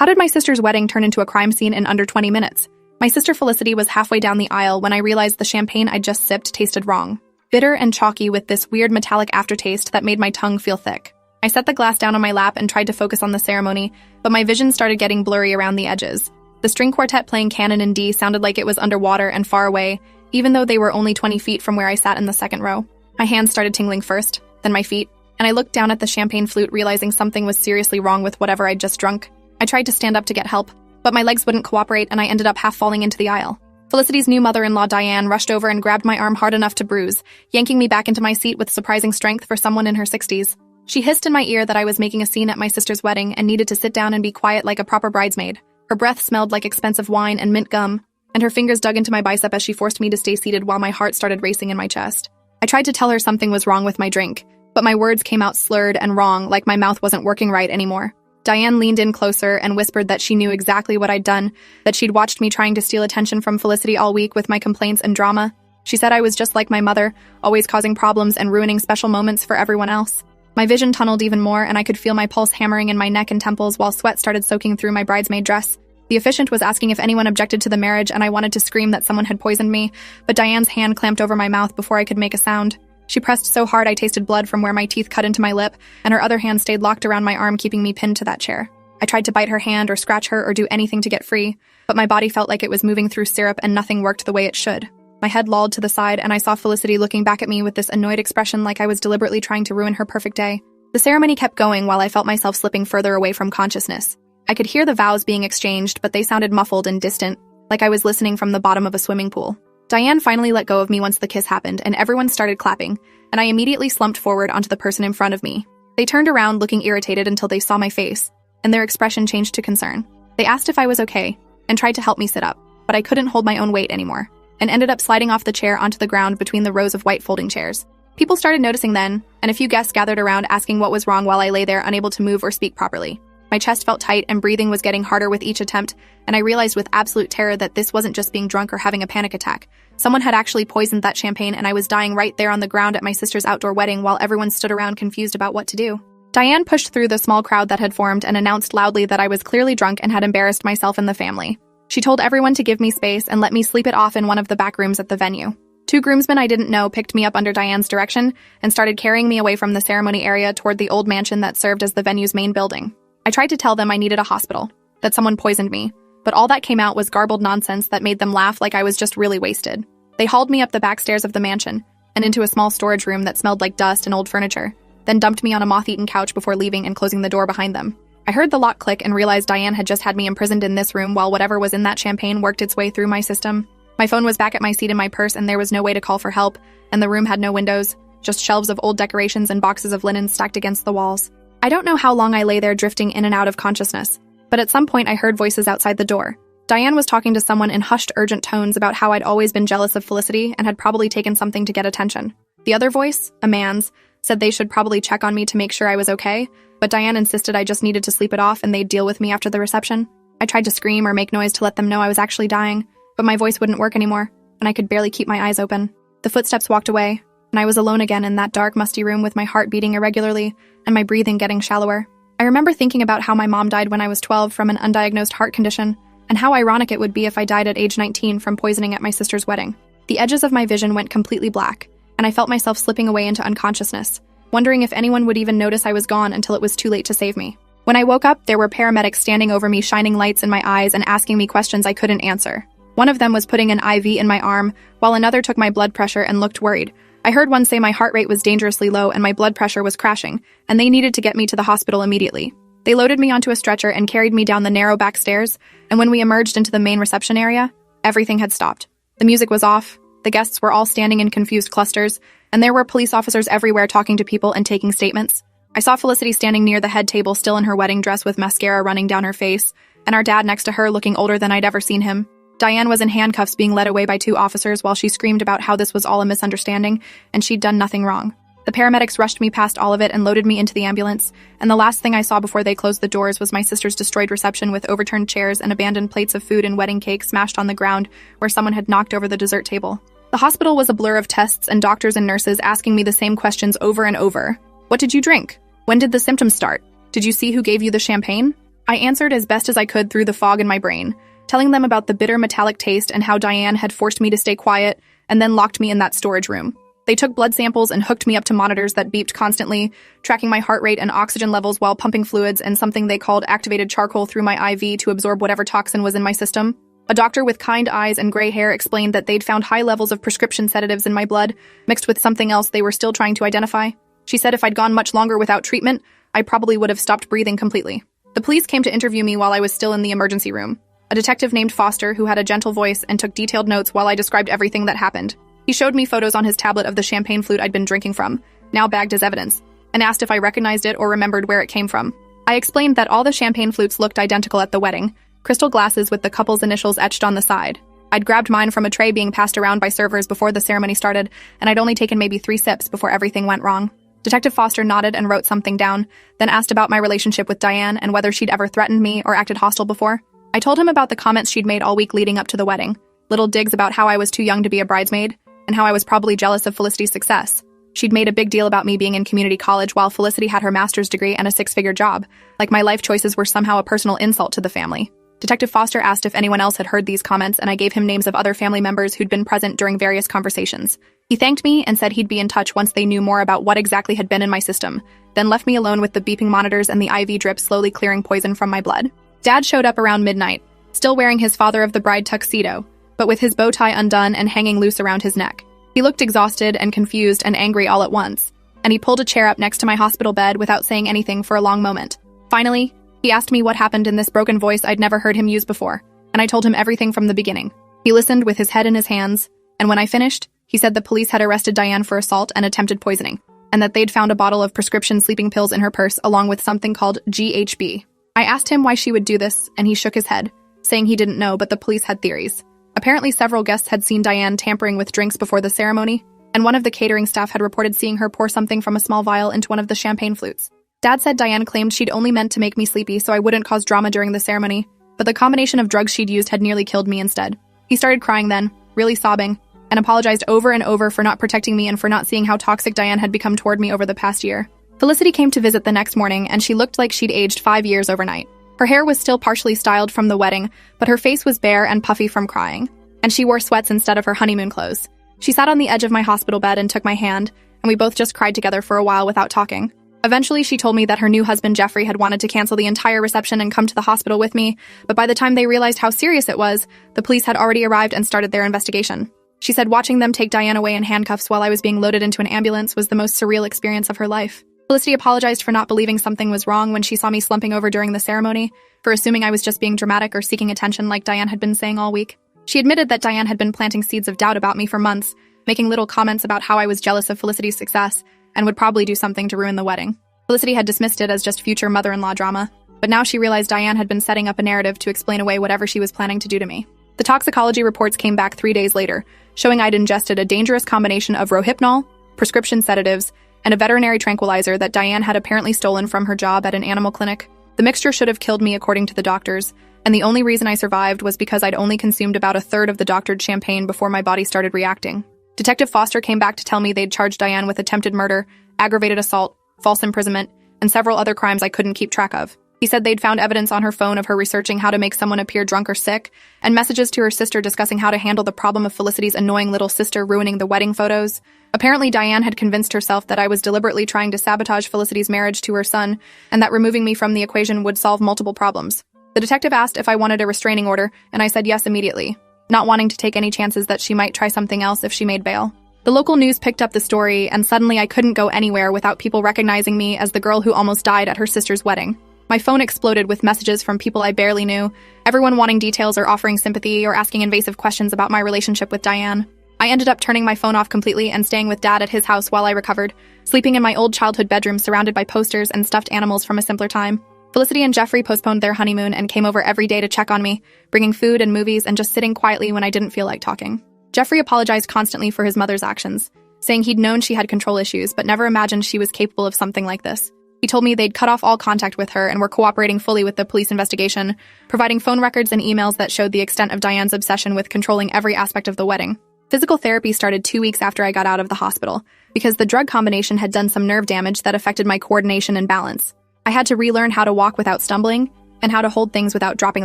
How did my sister's wedding turn into a crime scene in under 20 minutes? My sister Felicity was halfway down the aisle when I realized the champagne I'd just sipped tasted wrong. Bitter and chalky with this weird metallic aftertaste that made my tongue feel thick. I set the glass down on my lap and tried to focus on the ceremony, but my vision started getting blurry around the edges. The string quartet playing Canon in D sounded like it was underwater and far away, even though they were only 20 feet from where I sat in the second row. My hands started tingling first, then my feet, and I looked down at the champagne flute realizing something was seriously wrong with whatever I'd just drunk. I tried to stand up to get help, but my legs wouldn't cooperate and I ended up half falling into the aisle. Felicity's new mother-in-law Diane rushed over and grabbed my arm hard enough to bruise, yanking me back into my seat with surprising strength for someone in her 60s. She hissed in my ear that I was making a scene at my sister's wedding and needed to sit down and be quiet like a proper bridesmaid. Her breath smelled like expensive wine and mint gum, and her fingers dug into my bicep as she forced me to stay seated while my heart started racing in my chest. I tried to tell her something was wrong with my drink, but my words came out slurred and wrong, like my mouth wasn't working right anymore. Diane leaned in closer and whispered that she knew exactly what I'd done, that she'd watched me trying to steal attention from Felicity all week with my complaints and drama. She said I was just like my mother, always causing problems and ruining special moments for everyone else. My vision tunneled even more, and I could feel my pulse hammering in my neck and temples while sweat started soaking through my bridesmaid dress. The officiant was asking if anyone objected to the marriage, and I wanted to scream that someone had poisoned me, but Diane's hand clamped over my mouth before I could make a sound. She pressed so hard I tasted blood from where my teeth cut into my lip, and her other hand stayed locked around my arm, keeping me pinned to that chair. I tried to bite her hand or scratch her or do anything to get free, but my body felt like it was moving through syrup and nothing worked the way it should. My head lolled to the side, and I saw Felicity looking back at me with this annoyed expression like I was deliberately trying to ruin her perfect day. The ceremony kept going while I felt myself slipping further away from consciousness. I could hear the vows being exchanged, but they sounded muffled and distant, like I was listening from the bottom of a swimming pool. Diane finally let go of me once the kiss happened, and everyone started clapping, and I immediately slumped forward onto the person in front of me. They turned around looking irritated until they saw my face, and their expression changed to concern. They asked if I was okay, and tried to help me sit up, but I couldn't hold my own weight anymore, and ended up sliding off the chair onto the ground between the rows of white folding chairs. People started noticing then, and a few guests gathered around asking what was wrong while I lay there unable to move or speak properly. My chest felt tight and breathing was getting harder with each attempt, and I realized with absolute terror that this wasn't just being drunk or having a panic attack. Someone had actually poisoned that champagne, and I was dying right there on the ground at my sister's outdoor wedding while everyone stood around confused about what to do. Diane pushed through the small crowd that had formed and announced loudly that I was clearly drunk and had embarrassed myself and the family. She told everyone to give me space and let me sleep it off in one of the back rooms at the venue. Two groomsmen I didn't know picked me up under Diane's direction and started carrying me away from the ceremony area toward the old mansion that served as the venue's main building. I tried to tell them I needed a hospital, that someone poisoned me, but all that came out was garbled nonsense that made them laugh like I was just really wasted. They hauled me up the back stairs of the mansion and into a small storage room that smelled like dust and old furniture, then dumped me on a moth-eaten couch before leaving and closing the door behind them. I heard the lock click and realized Diane had just had me imprisoned in this room while whatever was in that champagne worked its way through my system. My phone was back at my seat in my purse and there was no way to call for help, and the room had no windows, just shelves of old decorations and boxes of linen stacked against the walls. I don't know how long I lay there drifting in and out of consciousness, but at some point I heard voices outside the door. Diane was talking to someone in hushed, urgent tones about how I'd always been jealous of Felicity and had probably taken something to get attention. The other voice, a man's, said they should probably check on me to make sure I was okay, but Diane insisted I just needed to sleep it off and they'd deal with me after the reception. I tried to scream or make noise to let them know I was actually dying, but my voice wouldn't work anymore, and I could barely keep my eyes open. The footsteps walked away, and I was alone again in that dark, musty room with my heart beating irregularly and my breathing getting shallower. I remember thinking about how my mom died when I was 12 from an undiagnosed heart condition, and how ironic it would be if I died at age 19 from poisoning at my sister's wedding. The edges of my vision went completely black, and I felt myself slipping away into unconsciousness, wondering if anyone would even notice I was gone until it was too late to save me. When I woke up, there were paramedics standing over me, shining lights in my eyes and asking me questions I couldn't answer. One of them was putting an IV in my arm, while another took my blood pressure and looked worried. I heard one say my heart rate was dangerously low and my blood pressure was crashing, and they needed to get me to the hospital immediately. They loaded me onto a stretcher and carried me down the narrow back stairs, and when we emerged into the main reception area, everything had stopped. The music was off, the guests were all standing in confused clusters, and there were police officers everywhere talking to people and taking statements. I saw Felicity standing near the head table still in her wedding dress with mascara running down her face, and our dad next to her looking older than I'd ever seen him. Diane was in handcuffs being led away by two officers while she screamed about how this was all a misunderstanding and she'd done nothing wrong. The paramedics rushed me past all of it and loaded me into the ambulance, and the last thing I saw before they closed the doors was my sister's destroyed reception with overturned chairs and abandoned plates of food and wedding cake smashed on the ground where someone had knocked over the dessert table. The hospital was a blur of tests and doctors and nurses asking me the same questions over and over. What did you drink? When did the symptoms start? Did you see who gave you the champagne? I answered as best as I could through the fog in my brain, telling them about the bitter metallic taste and how Diane had forced me to stay quiet and then locked me in that storage room. They took blood samples and hooked me up to monitors that beeped constantly, tracking my heart rate and oxygen levels while pumping fluids and something they called activated charcoal through my IV to absorb whatever toxin was in my system. A doctor with kind eyes and gray hair explained that they'd found high levels of prescription sedatives in my blood, mixed with something else they were still trying to identify. She said if I'd gone much longer without treatment, I probably would have stopped breathing completely. The police came to interview me while I was still in the emergency room. A detective named Foster, who had a gentle voice and took detailed notes while I described everything that happened. He showed me photos on his tablet of the champagne flute I'd been drinking from, now bagged as evidence, and asked if I recognized it or remembered where it came from. I explained that all the champagne flutes looked identical at the wedding, crystal glasses with the couple's initials etched on the side. I'd grabbed mine from a tray being passed around by servers before the ceremony started, and I'd only taken maybe 3 sips before everything went wrong. Detective Foster nodded and wrote something down, then asked about my relationship with Diane and whether she'd ever threatened me or acted hostile before. I told him about the comments she'd made all week leading up to the wedding, little digs about how I was too young to be a bridesmaid, and how I was probably jealous of Felicity's success. She'd made a big deal about me being in community college while Felicity had her master's degree and a 6-figure job, like my life choices were somehow a personal insult to the family. Detective Foster asked if anyone else had heard these comments, and I gave him names of other family members who'd been present during various conversations. He thanked me and said he'd be in touch once they knew more about what exactly had been in my system, then left me alone with the beeping monitors and the IV drip slowly clearing poison from my blood. Dad showed up around midnight, still wearing his father of the bride tuxedo, but with his bow tie undone and hanging loose around his neck. He looked exhausted and confused and angry all at once, and he pulled a chair up next to my hospital bed without saying anything for a long moment. Finally, he asked me what happened in this broken voice I'd never heard him use before, and I told him everything from the beginning. He listened with his head in his hands, and when I finished, he said the police had arrested Diane for assault and attempted poisoning, and that they'd found a bottle of prescription sleeping pills in her purse along with something called GHB. I asked him why she would do this, and he shook his head, saying he didn't know, but the police had theories. Apparently, several guests had seen Diane tampering with drinks before the ceremony, and one of the catering staff had reported seeing her pour something from a small vial into one of the champagne flutes. Dad said Diane claimed she'd only meant to make me sleepy so I wouldn't cause drama during the ceremony, but the combination of drugs she'd used had nearly killed me instead. He started crying then, really sobbing, and apologized over and over for not protecting me and for not seeing how toxic Diane had become toward me over the past year. Felicity came to visit the next morning, and she looked like she'd aged 5 years overnight. Her hair was still partially styled from the wedding, but her face was bare and puffy from crying, and she wore sweats instead of her honeymoon clothes. She sat on the edge of my hospital bed and took my hand, and we both just cried together for a while without talking. Eventually, she told me that her new husband Jeffrey had wanted to cancel the entire reception and come to the hospital with me, but by the time they realized how serious it was, the police had already arrived and started their investigation. She said watching them take Diane away in handcuffs while I was being loaded into an ambulance was the most surreal experience of her life. Felicity apologized for not believing something was wrong when she saw me slumping over during the ceremony, for assuming I was just being dramatic or seeking attention like Diane had been saying all week. She admitted that Diane had been planting seeds of doubt about me for months, making little comments about how I was jealous of Felicity's success and would probably do something to ruin the wedding. Felicity had dismissed it as just future mother-in-law drama, but now she realized Diane had been setting up a narrative to explain away whatever she was planning to do to me. The toxicology reports came back 3 days later, showing I'd ingested a dangerous combination of rohypnol, prescription sedatives, and a veterinary tranquilizer that Diane had apparently stolen from her job at an animal clinic. The mixture should have killed me according to the doctors, and the only reason I survived was because I'd only consumed about 1/3 of the doctored champagne before my body started reacting. Detective Foster came back to tell me they'd charged Diane with attempted murder, aggravated assault, false imprisonment, and several other crimes I couldn't keep track of. He said they'd found evidence on her phone of her researching how to make someone appear drunk or sick, and messages to her sister discussing how to handle the problem of Felicity's annoying little sister ruining the wedding photos. Apparently, Diane had convinced herself that I was deliberately trying to sabotage Felicity's marriage to her son, and that removing me from the equation would solve multiple problems. The detective asked if I wanted a restraining order, and I said yes immediately, not wanting to take any chances that she might try something else if she made bail. The local news picked up the story, and suddenly I couldn't go anywhere without people recognizing me as the girl who almost died at her sister's wedding. My phone exploded with messages from people I barely knew, everyone wanting details or offering sympathy or asking invasive questions about my relationship with Diane. I ended up turning my phone off completely and staying with Dad at his house while I recovered, sleeping in my old childhood bedroom surrounded by posters and stuffed animals from a simpler time. Felicity and Jeffrey postponed their honeymoon and came over every day to check on me, bringing food and movies and just sitting quietly when I didn't feel like talking. Jeffrey apologized constantly for his mother's actions, saying he'd known she had control issues but never imagined she was capable of something like this. He told me they'd cut off all contact with her and were cooperating fully with the police investigation, providing phone records and emails that showed the extent of Diane's obsession with controlling every aspect of the wedding. Physical therapy started 2 weeks after I got out of the hospital, because the drug combination had done some nerve damage that affected my coordination and balance. I had to relearn how to walk without stumbling, and how to hold things without dropping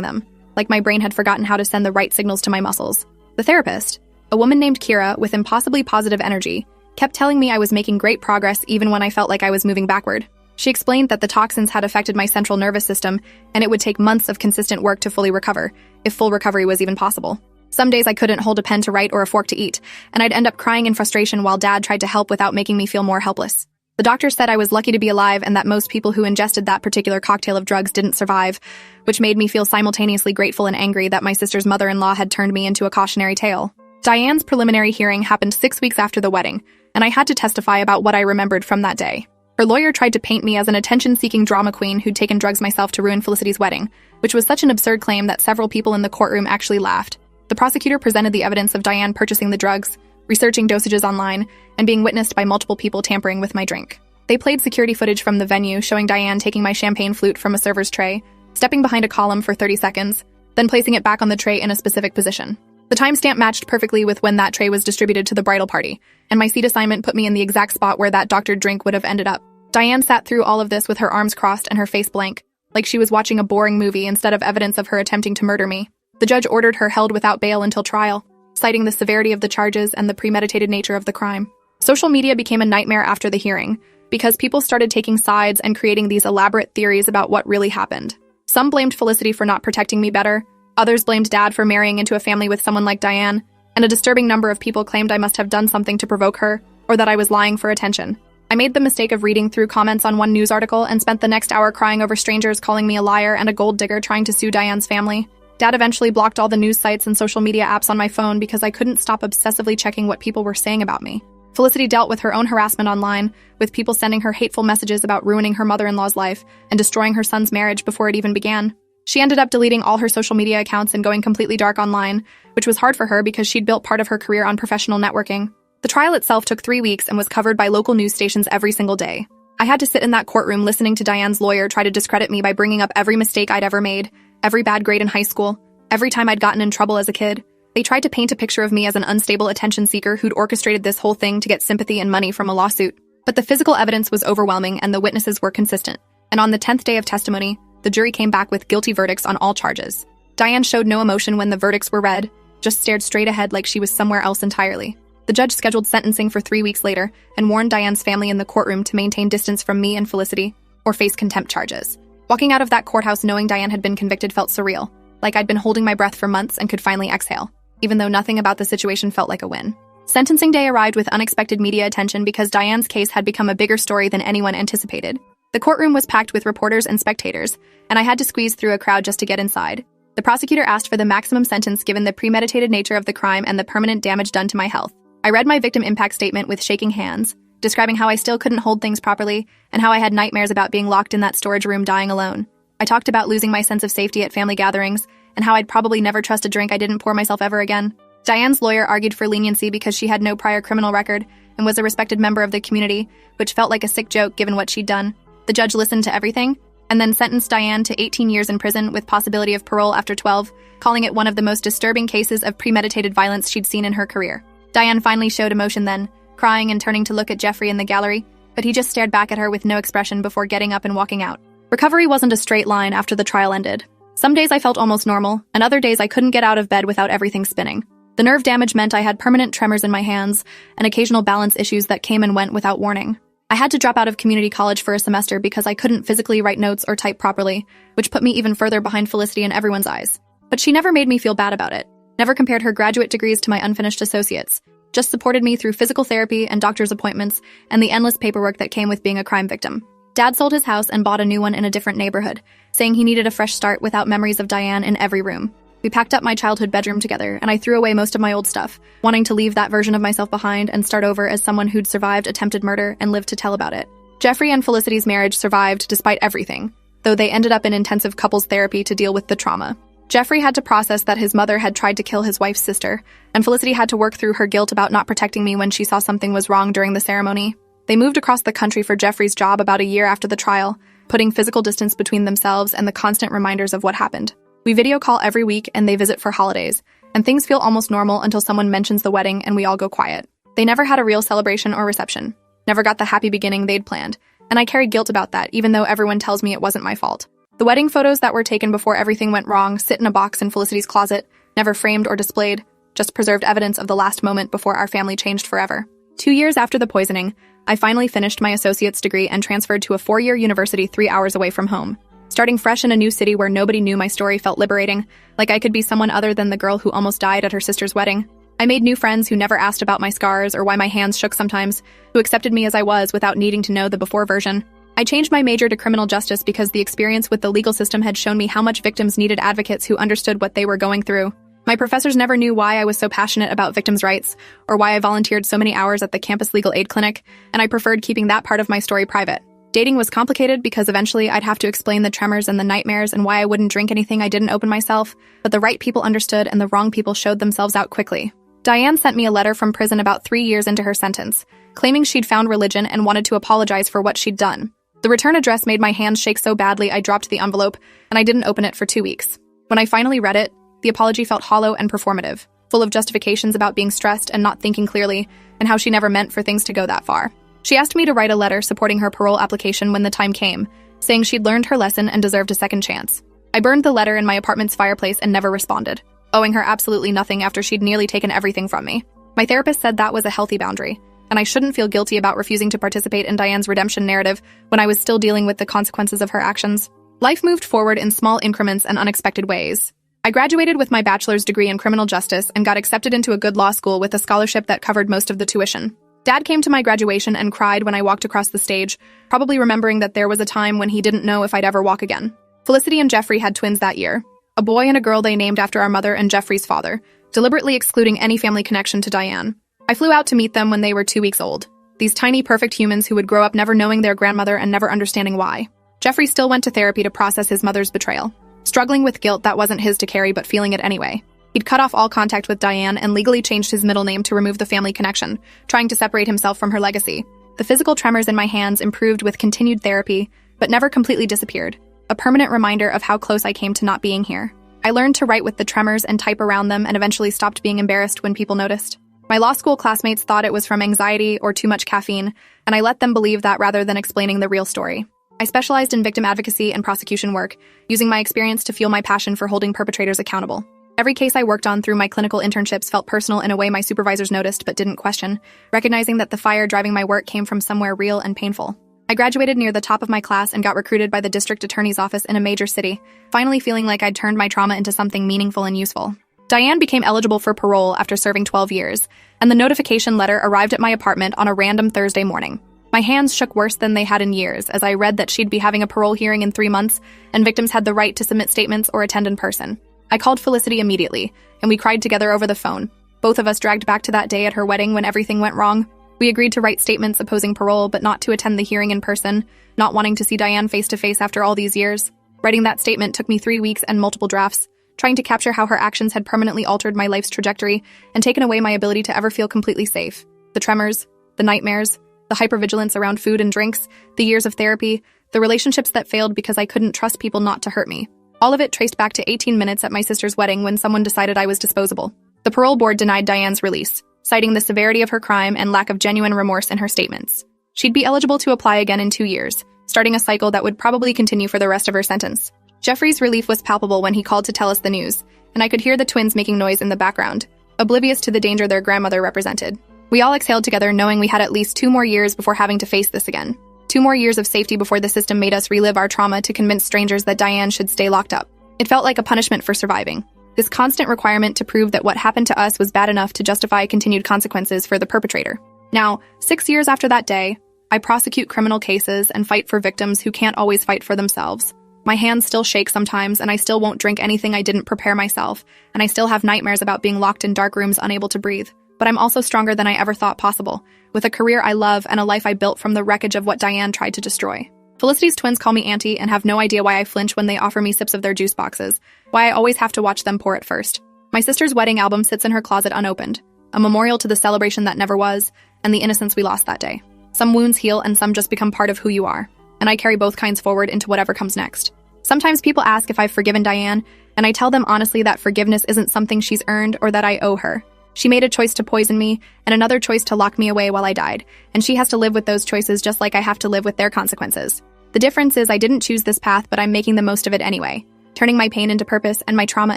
them, like my brain had forgotten how to send the right signals to my muscles. The therapist, a woman named Kira with impossibly positive energy, kept telling me I was making great progress even when I felt like I was moving backward. She explained that the toxins had affected my central nervous system, and it would take months of consistent work to fully recover, if full recovery was even possible. Some days I couldn't hold a pen to write or a fork to eat, and I'd end up crying in frustration while Dad tried to help without making me feel more helpless. The doctor said I was lucky to be alive and that most people who ingested that particular cocktail of drugs didn't survive, which made me feel simultaneously grateful and angry that my sister's mother-in-law had turned me into a cautionary tale. Diane's preliminary hearing happened 6 weeks after the wedding, and I had to testify about what I remembered from that day. Her lawyer tried to paint me as an attention-seeking drama queen who'd taken drugs myself to ruin Felicity's wedding, which was such an absurd claim that several people in the courtroom actually laughed. The prosecutor presented the evidence of Diane purchasing the drugs, researching dosages online, and being witnessed by multiple people tampering with my drink. They played security footage from the venue showing Diane taking my champagne flute from a server's tray, stepping behind a column for 30 seconds, then placing it back on the tray in a specific position. The timestamp matched perfectly with when that tray was distributed to the bridal party, and my seat assignment put me in the exact spot where that doctored drink would have ended up. Diane sat through all of this with her arms crossed and her face blank, like she was watching a boring movie instead of evidence of her attempting to murder me. The judge ordered her held without bail until trial, citing the severity of the charges and the premeditated nature of the crime. Social media became a nightmare after the hearing, because people started taking sides and creating these elaborate theories about what really happened. Some blamed Felicity for not protecting me better, others blamed Dad for marrying into a family with someone like Diane, and a disturbing number of people claimed I must have done something to provoke her, or that I was lying for attention. I made the mistake of reading through comments on one news article and spent the next hour crying over strangers calling me a liar and a gold digger trying to sue Diane's family. Dad eventually blocked all the news sites and social media apps on my phone because I couldn't stop obsessively checking what people were saying about me. Felicity dealt with her own harassment online, with people sending her hateful messages about ruining her mother-in-law's life and destroying her son's marriage before it even began. She ended up deleting all her social media accounts and going completely dark online, which was hard for her because she'd built part of her career on professional networking. The trial itself took 3 weeks and was covered by local news stations every single day. I had to sit in that courtroom listening to Diane's lawyer try to discredit me by bringing up every mistake I'd ever made, every bad grade in high school, every time I'd gotten in trouble as a kid. They tried to paint a picture of me as an unstable attention seeker who'd orchestrated this whole thing to get sympathy and money from a lawsuit. But the physical evidence was overwhelming and the witnesses were consistent. And on the 10th day of testimony, the jury came back with guilty verdicts on all charges. Diane showed no emotion when the verdicts were read, just stared straight ahead like she was somewhere else entirely. The judge scheduled sentencing for 3 weeks later and warned Diane's family in the courtroom to maintain distance from me and Felicity or face contempt charges. Walking out of that courthouse knowing Diane had been convicted felt surreal, like I'd been holding my breath for months and could finally exhale, even though nothing about the situation felt like a win. Sentencing day arrived with unexpected media attention because Diane's case had become a bigger story than anyone anticipated. The courtroom was packed with reporters and spectators, and I had to squeeze through a crowd just to get inside. The prosecutor asked for the maximum sentence given the premeditated nature of the crime and the permanent damage done to my health. I read my victim impact statement with shaking hands, describing how I still couldn't hold things properly and how I had nightmares about being locked in that storage room dying alone. I talked about losing my sense of safety at family gatherings and how I'd probably never trust a drink I didn't pour myself ever again. Diane's lawyer argued for leniency because she had no prior criminal record and was a respected member of the community, which felt like a sick joke given what she'd done. The judge listened to everything and then sentenced Diane to 18 years in prison with possibility of parole after 12, calling it one of the most disturbing cases of premeditated violence she'd seen in her career. Diane finally showed emotion then, crying and turning to look at Jeffrey in the gallery, but he just stared back at her with no expression before getting up and walking out. Recovery wasn't a straight line after the trial ended. Some days I felt almost normal, and other days I couldn't get out of bed without everything spinning. The nerve damage meant I had permanent tremors in my hands and occasional balance issues that came and went without warning. I had to drop out of community college for a semester because I couldn't physically write notes or type properly, which put me even further behind Felicity in everyone's eyes. But she never made me feel bad about it, never compared her graduate degrees to my unfinished associates, just supported me through physical therapy and doctor's appointments and the endless paperwork that came with being a crime victim. Dad sold his house and bought a new one in a different neighborhood, saying he needed a fresh start without memories of Diane in every room. We packed up my childhood bedroom together, and I threw away most of my old stuff, wanting to leave that version of myself behind and start over as someone who'd survived attempted murder and lived to tell about it. Jeffrey and Felicity's marriage survived despite everything, though they ended up in intensive couples therapy to deal with the trauma. Jeffrey had to process that his mother had tried to kill his wife's sister, and Felicity had to work through her guilt about not protecting me when she saw something was wrong during the ceremony. They moved across the country for Jeffrey's job about a year after the trial, putting physical distance between themselves and the constant reminders of what happened. We video call every week and they visit for holidays, and things feel almost normal until someone mentions the wedding and we all go quiet. They never had a real celebration or reception, never got the happy beginning they'd planned, and I carry guilt about that even though everyone tells me it wasn't my fault. The wedding photos that were taken before everything went wrong sit in a box in Felicity's closet, never framed or displayed, just preserved evidence of the last moment before our family changed forever. 2 years after the poisoning, I finally finished my associate's degree and transferred to a 4-year university 3 hours away from home. Starting fresh in a new city where nobody knew my story felt liberating, like I could be someone other than the girl who almost died at her sister's wedding. I made new friends who never asked about my scars or why my hands shook sometimes, who accepted me as I was without needing to know the before version. I changed my major to criminal justice because the experience with the legal system had shown me how much victims needed advocates who understood what they were going through. My professors never knew why I was so passionate about victims' rights, or why I volunteered so many hours at the campus legal aid clinic, and I preferred keeping that part of my story private. Dating was complicated because eventually I'd have to explain the tremors and the nightmares and why I wouldn't drink anything I didn't open myself, but the right people understood and the wrong people showed themselves out quickly. Diane sent me a letter from prison about 3 years into her sentence, claiming she'd found religion and wanted to apologize for what she'd done. The return address made my hands shake so badly I dropped the envelope, and I didn't open it for 2 weeks. When I finally read it, the apology felt hollow and performative, full of justifications about being stressed and not thinking clearly, and how she never meant for things to go that far. She asked me to write a letter supporting her parole application when the time came, saying she'd learned her lesson and deserved a second chance. I burned the letter in my apartment's fireplace and never responded, owing her absolutely nothing after she'd nearly taken everything from me. My therapist said that was a healthy boundary, and I shouldn't feel guilty about refusing to participate in Diane's redemption narrative when I was still dealing with the consequences of her actions. Life moved forward in small increments and unexpected ways. I graduated with my bachelor's degree in criminal justice and got accepted into a good law school with a scholarship that covered most of the tuition. Dad came to my graduation and cried when I walked across the stage, probably remembering that there was a time when he didn't know if I'd ever walk again. Felicity and Jeffrey had twins that year, a boy and a girl they named after our mother and Jeffrey's father, deliberately excluding any family connection to Diane. I flew out to meet them when they were 2 weeks old, these tiny perfect humans who would grow up never knowing their grandmother and never understanding why. Jeffrey still went to therapy to process his mother's betrayal, struggling with guilt that wasn't his to carry but feeling it anyway. He'd cut off all contact with Diane and legally changed his middle name to remove the family connection, trying to separate himself from her legacy. The physical tremors in my hands improved with continued therapy, but never completely disappeared, a permanent reminder of how close I came to not being here. I learned to write with the tremors and type around them and eventually stopped being embarrassed when people noticed. My law school classmates thought it was from anxiety or too much caffeine, and I let them believe that rather than explaining the real story. I specialized in victim advocacy and prosecution work, using my experience to fuel my passion for holding perpetrators accountable. Every case I worked on through my clinical internships felt personal in a way my supervisors noticed but didn't question, recognizing that the fire driving my work came from somewhere real and painful. I graduated near the top of my class and got recruited by the district attorney's office in a major city, finally feeling like I'd turned my trauma into something meaningful and useful. Diane became eligible for parole after serving 12 years, and the notification letter arrived at my apartment on a random Thursday morning. My hands shook worse than they had in years as I read that she'd be having a parole hearing in 3 months, and victims had the right to submit statements or attend in person. I called Felicity immediately, and we cried together over the phone. Both of us dragged back to that day at her wedding when everything went wrong. We agreed to write statements opposing parole, but not to attend the hearing in person, not wanting to see Diane face to face after all these years. Writing that statement took me 3 weeks and multiple drafts, trying to capture how her actions had permanently altered my life's trajectory and taken away my ability to ever feel completely safe. The tremors, the nightmares, the hypervigilance around food and drinks, the years of therapy, the relationships that failed because I couldn't trust people not to hurt me. All of it traced back to 18 minutes at my sister's wedding when someone decided I was disposable. The parole board denied Diane's release, citing the severity of her crime and lack of genuine remorse in her statements. She'd be eligible to apply again in 2 years, starting a cycle that would probably continue for the rest of her sentence. Jeffrey's relief was palpable when he called to tell us the news, and I could hear the twins making noise in the background, oblivious to the danger their grandmother represented. We all exhaled together knowing we had at least 2 more years before having to face this again. 2 more years of safety before the system made us relive our trauma to convince strangers that Diane should stay locked up. It felt like a punishment for surviving. This constant requirement to prove that what happened to us was bad enough to justify continued consequences for the perpetrator. Now, 6 years after that day, I prosecute criminal cases and fight for victims who can't always fight for themselves. My hands still shake sometimes, and I still won't drink anything I didn't prepare myself, and I still have nightmares about being locked in dark rooms unable to breathe. But I'm also stronger than I ever thought possible, with a career I love and a life I built from the wreckage of what Diane tried to destroy. Felicity's twins call me auntie and have no idea why I flinch when they offer me sips of their juice boxes, why I always have to watch them pour it first. My sister's wedding album sits in her closet unopened, a memorial to the celebration that never was, and the innocence we lost that day. Some wounds heal and some just become part of who you are, and I carry both kinds forward into whatever comes next. Sometimes people ask if I've forgiven Diane, and I tell them honestly that forgiveness isn't something she's earned or that I owe her. She made a choice to poison me, and another choice to lock me away while I died, and she has to live with those choices just like I have to live with their consequences. The difference is I didn't choose this path, but I'm making the most of it anyway, turning my pain into purpose and my trauma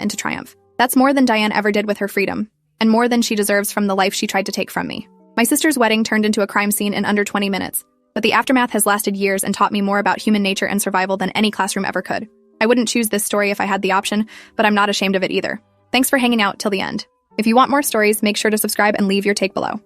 into triumph. That's more than Diane ever did with her freedom, and more than she deserves from the life she tried to take from me. My sister's wedding turned into a crime scene in under 20 minutes, but the aftermath has lasted years and taught me more about human nature and survival than any classroom ever could. I wouldn't choose this story if I had the option, but I'm not ashamed of it either. Thanks for hanging out till the end. If you want more stories, make sure to subscribe and leave your take below.